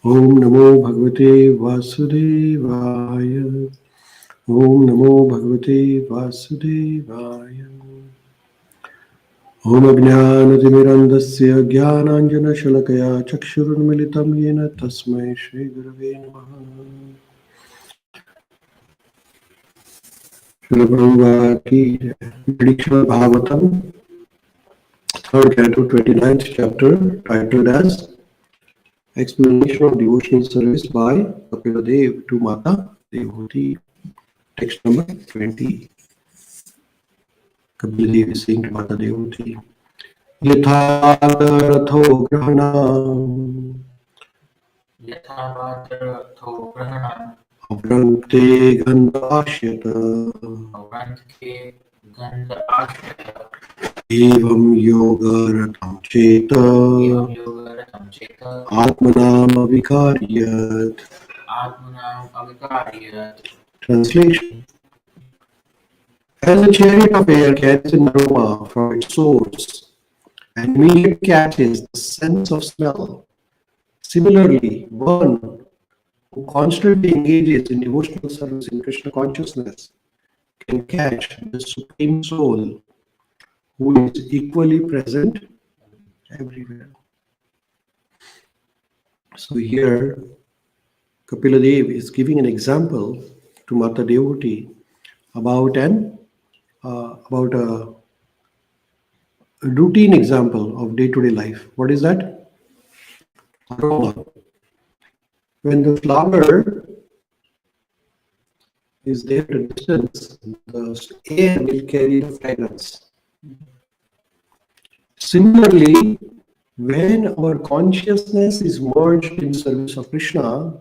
Om Namo Bhagavate Vasudevaya. Om Namo Bhagavate Vasudevaya. Om Ajnanatimirandasya Jnananjanashalakaya Chakshurunmilitam Yena Tasmai Shri Gurave Namaha. Srila Prabhupada ki Prediction of Bhagavatam, third canto, 29th chapter, titled as Explanation of Devotional Service by Kapila Dev to Mata Devhuti. Text number 20. Kapila Dev is saying to Mata Devhuti, यथारथो ग्रहणाम् यथावादरथो ग्रहणम् अभ्रन्ते गन्धाश्यत अवन्त्ये गन्ध आश्रित एवं योगरतं चेत एवं योगरतं चेत आत्मनामविकार्यत्. आत्मनाम् अविकार्यत्. Translation: as a chariot of air carries an aroma from its source and immediately catches the sense of smell, similarly, one who constantly engages in devotional service in Krishna consciousness can catch the Supreme Soul who is equally present everywhere. So here, Kapila Dev is giving an example to Mata Devoti about about a routine example of day-to-day life. What is that? Aroma. When the flower is there at a distance, the air will carry the fragrance. Similarly, when our consciousness is merged in service of Krishna,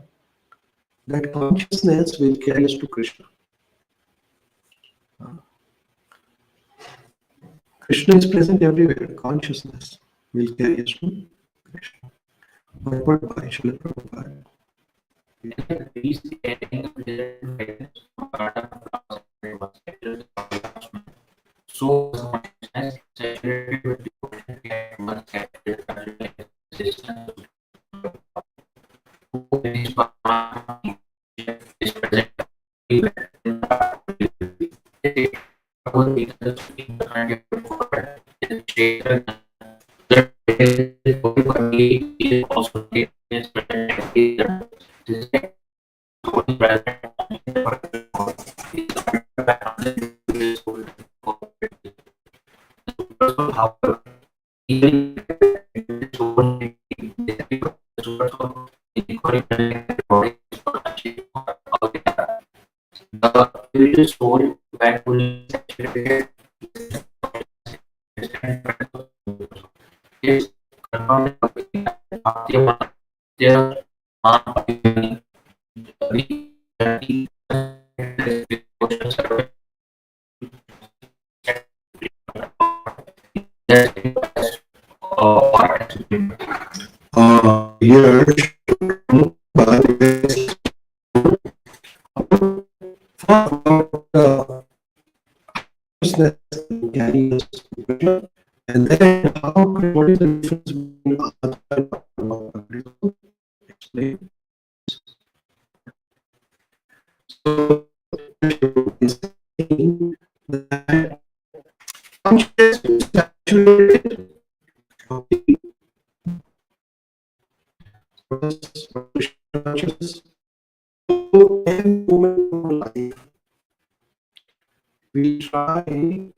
that consciousness will carry us to Krishna. Krishna is present everywhere. Consciousness will carry us to Krishna. Purport by Srila Prabhupada. Let these carrying a pleasant fragrance from garden flowers and rivers enters our attachment. So is consciousness saturated with devotion yet one captured by resistance who is Bhagavan is present everywhere in the Bhagavad Gita, the speaking behind your forehead is Kshetra that is holy is also taken as present everywhere. This is holy present in the particular is the background is holy. So, however, even this holy is also equally present in the body is not achieved altogether. The spiritual soul when fully saturated is confirmed Here, Prabhupada is about consciousness carry us to Krishna, and then what is the difference between Atma and Paramattma? Explain. So, is saying that consciousness is saturated consciousness. So, every moment of life, we try to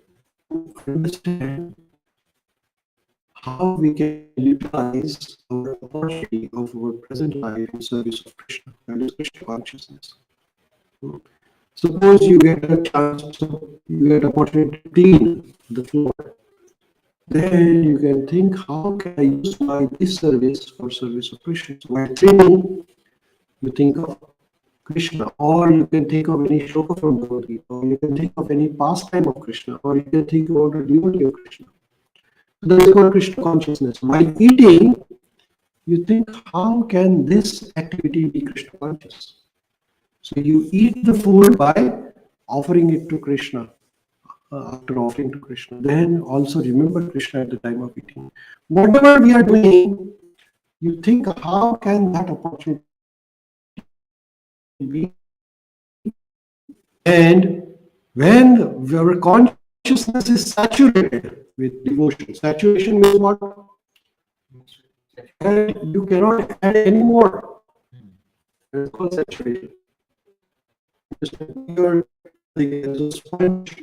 understand how we can utilize our opportunity of our present life in service of Krishna, that is Krishna consciousness. Suppose you get a chance, you get opportunity to clean the floor, then you can think, how can I use my this service for service of Krishna? So while cleaning, you think of Krishna, or you can think of any shloka from Bhagavad Gita, or you can think of any pastime of Krishna, or you can think about a devotee of Krishna. So that is called Krishna consciousness. While eating, you think, how can this activity be Krishna conscious? So you eat the food by offering it to Krishna. After offering to Krishna, then also remember Krishna at the time of eating. Whatever we are doing, you think, how can that opportunity be? And when your consciousness is saturated with devotion, saturation means what? And you cannot add any more. It's called saturation. Just like you're like as a sponge,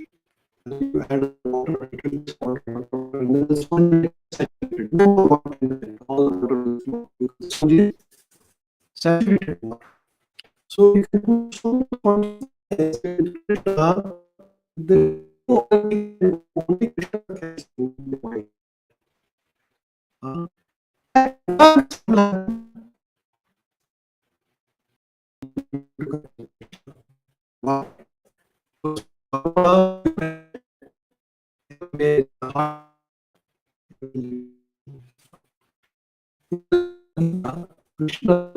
you add water into this water, and then the sponge is saturated. No more water in it. All the water will flow because the sponge is saturated water. So you can put so much consciousness in Krishna, there is no only Krishna can see in the mind. At once will happen. Wow. Krishna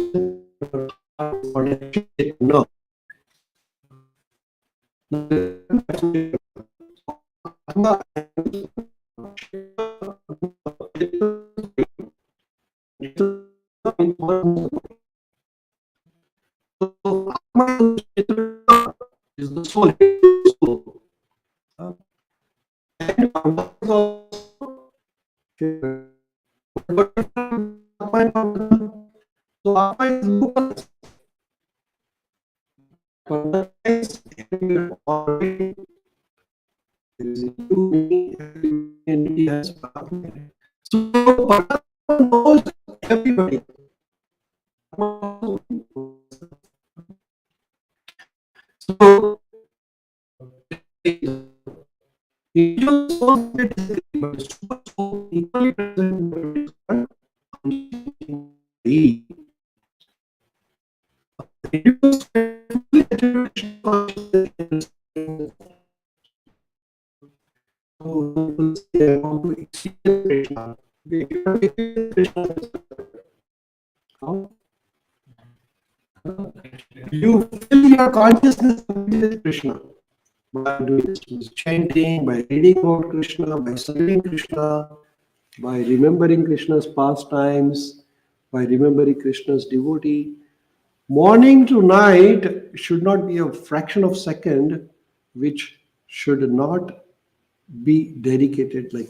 no. Is the soul. And so Atma is local. But is already is you, me, and has so Paramatma knows everybody. So individual soul may disagree, but the super soul equally present in the you fill your consciousness with Krishna by doing this chanting, by reading about Krishna, by serving Krishna, by remembering Krishna's pastimes, by remembering Krishna's devotee. Morning to night should not be a fraction of second which should not be dedicated, like,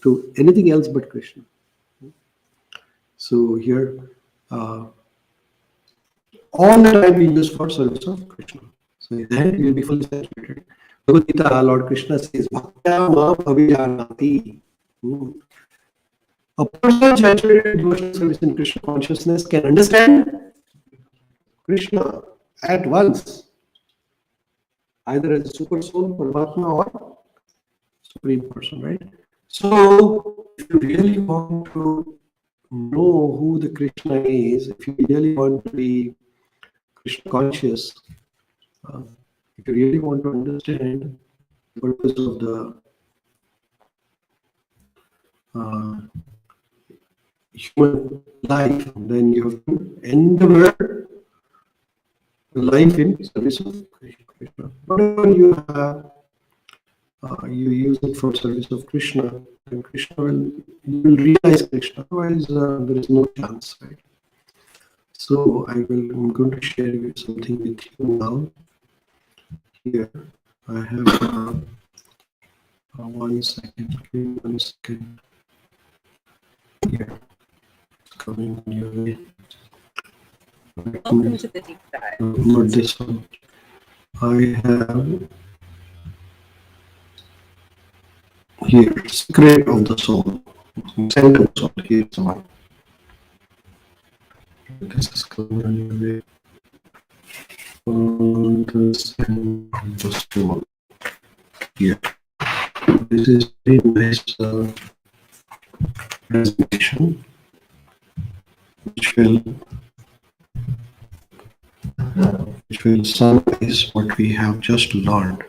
to anything else but Krishna. So here, all the time we use for service of Krishna. So then you will be fully saturated. Bhagavad Gita, Lord Krishna says, Bhaktya ma bhavijanati. A person saturated in devotional service in Krishna consciousness can understand Krishna at once, either as a super soul, Paramatma, or supreme person, right? So, if you really want to know who the Krishna is, if you really want to be Krishna conscious, if you really want to understand the purpose of the human life, then you have to endeavor life in service of Krishna. Whatever you have, you use it for service of Krishna, and you will realize Krishna. Otherwise, there is no chance, right? So I'm going to share something with you now. Here, I have 1 second. Give me 1 second. Here, it's coming on your way. Welcome to the deep dive. Not this one. I have here, secret of the soul. Center of soul. Here's the one. This is coming on your way. On the center of the soul. Here. This is very nice presentation, which will summarize what we have just learned.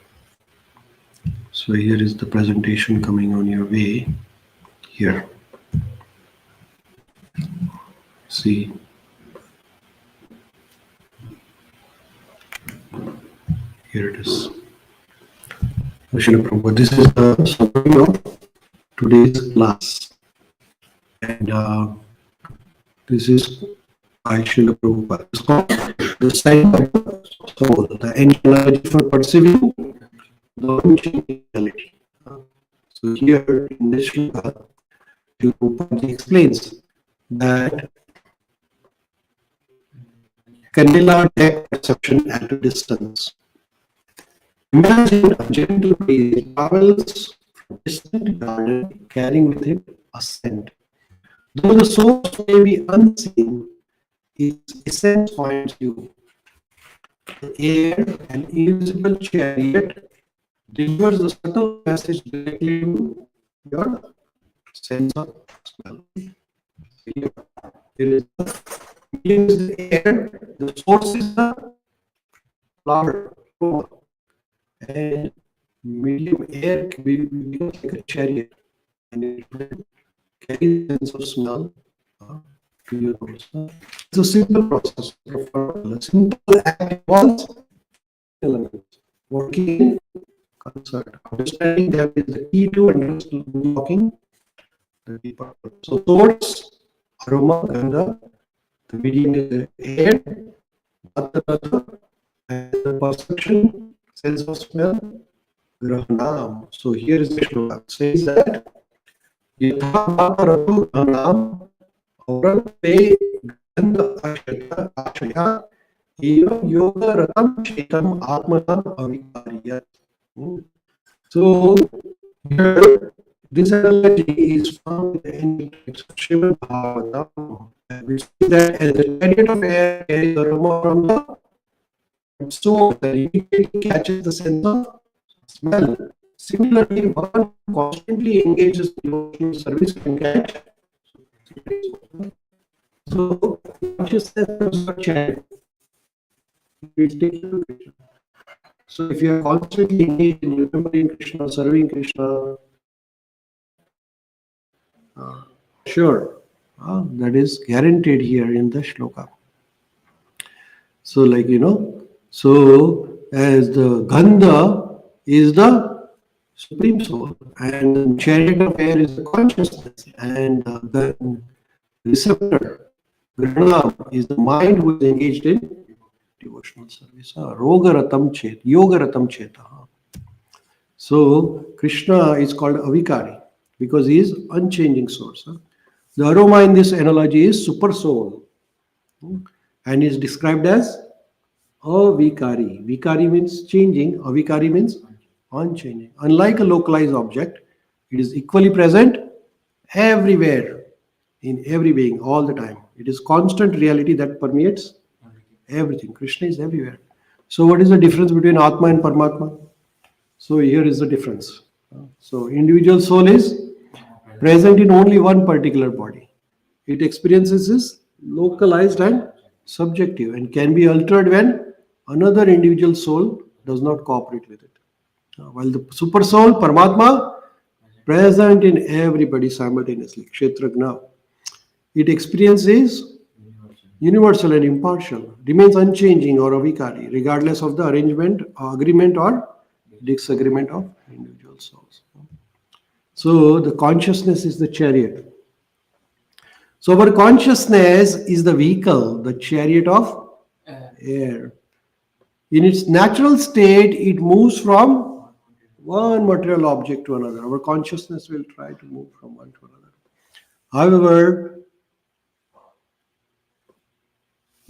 So here is the presentation coming on your way. Here. See. Here it is. Srila Prabhupada, this is the summary of today's class. And This is by Srila Prabhupada. It's called the sign of the soul, the analogy for perceiving the unchanging reality. So here in this shloka, Srila Prabhupada explains that cannella deck perception at a distance. Imagine a gentle breeze travels from distant garden carrying with it a scent. Though the source may be unseen, its essence finds you. The air, an invisible chariot, delivers the subtle message directly to your sense of smell. Here, here is the medium is the air, the source is the flower, aroma, and medium air becomes like a chariot, and it will carry the sense of smell uh, to your nose. It's a simple process. A simple act involves elements working in concert. Understanding them is the key to unlocking the deeper. So source, aroma, gandha, the medium is the air, matata, and the perception, sense of smell, grahanam. So here is the shloka. It says that yatha mataratu grahanam aurante gandha ashaya evam yoga ratam chetam atmanam avikarya. So here, this analogy is found in the ancient texts of Srimad Bhagavatam, which says that as the chariot of air carries aroma from the soul that immediately catches the sense of smell. Similarly, one who constantly engages in devotional service can catch. So, consciousness is a chariot. It will take you to Krishna. So, if you are constantly engaged in remembering Krishna, serving Krishna, sure, that is guaranteed here in the shloka. So, like so as the Gandha is the supreme soul, and the chariot of air is the consciousness, and the receptor, Grana, is the mind who is engaged in devotional service. Rogaratam Chet, Yogaratam Cheta. So Krishna is called Avikari because he is unchanging source. The aroma in this analogy is super soul, and is described as avikari. Vikari means changing, avikari means unchanging. Unlike a localized object, it is equally present everywhere, in every being, all the time. It is constant reality that permeates everything. Krishna is everywhere. So, what is the difference between Atma and Paramatma? So, here is the difference. So, individual soul is present in only one particular body. It experiences is localized and subjective and can be altered when another individual soul does not cooperate with it. While the super soul, Paramatma, present in everybody simultaneously, Kshetragna. It experiences universal and impartial, remains unchanging or avikari, regardless of the arrangement, agreement, or disagreement of individual souls. So the consciousness is the chariot. So our consciousness is the vehicle, the chariot of air. In its natural state, it moves from one material object to another. Our consciousness will try to move from one to another. However,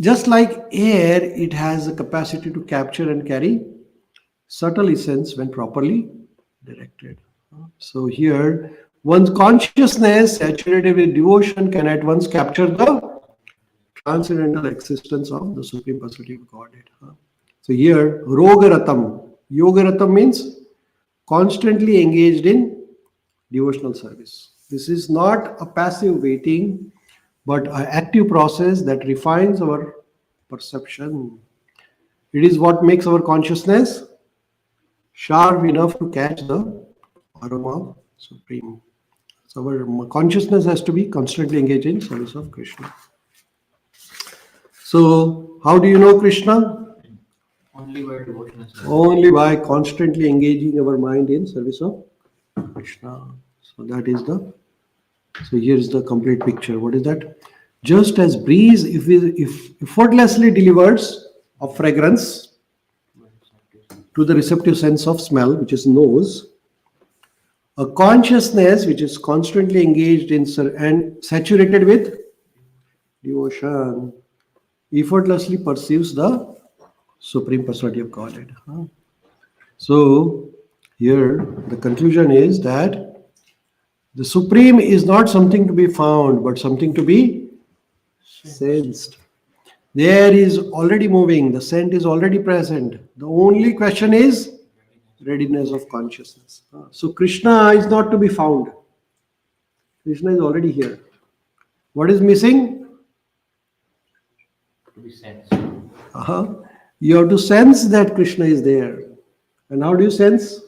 just like air, it has the capacity to capture and carry subtle essence when properly directed. So here, one's consciousness saturated with devotion can at once capture the transcendental existence of the Supreme Personality of Godhead. So here, Rogaratam. Yogaratam means constantly engaged in devotional service. This is not a passive waiting, but an active process that refines our perception. It is what makes our consciousness sharp enough to catch the aroma of Supreme. So our consciousness has to be constantly engaged in service of Krishna. So how do you know Krishna? Only by devotional service. Only by constantly engaging our mind in service of Krishna. So that is the. So here is the complete picture. What is that? Just as breeze, if effortlessly delivers a fragrance to the receptive sense of smell, which is nose, a consciousness which is constantly engaged in and saturated with devotion effortlessly perceives the Supreme Personality of Godhead. So, here the conclusion is that the Supreme is not something to be found, but something to be sensed. There is already moving, the scent is already present. The only question is readiness of consciousness. So, Krishna is not to be found, Krishna is already here. What is missing? To be sensed Uh-huh. You have to sense that Krishna is there. And how do you sense?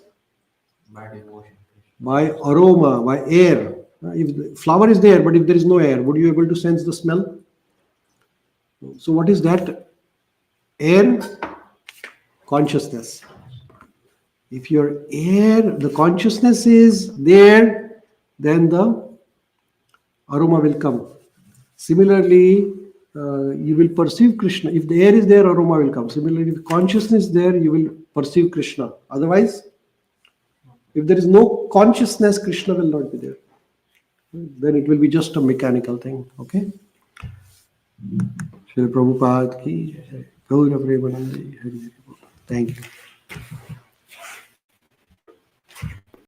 by devotion. By aroma, by air. If the flower is there, but if there is no air, would you be able to sense the smell? So what is that? Air, consciousness. If your air, the consciousness is there, then the aroma will come. Similarly, you will perceive Krishna. If the air is there, aroma will come. Similarly, if consciousness is there, you will perceive Krishna. Otherwise, if there is no consciousness, Krishna will not be there. Then it will be just a mechanical thing. Okay? Shri Prabhupada ki Gaura Premanandi. Thank you.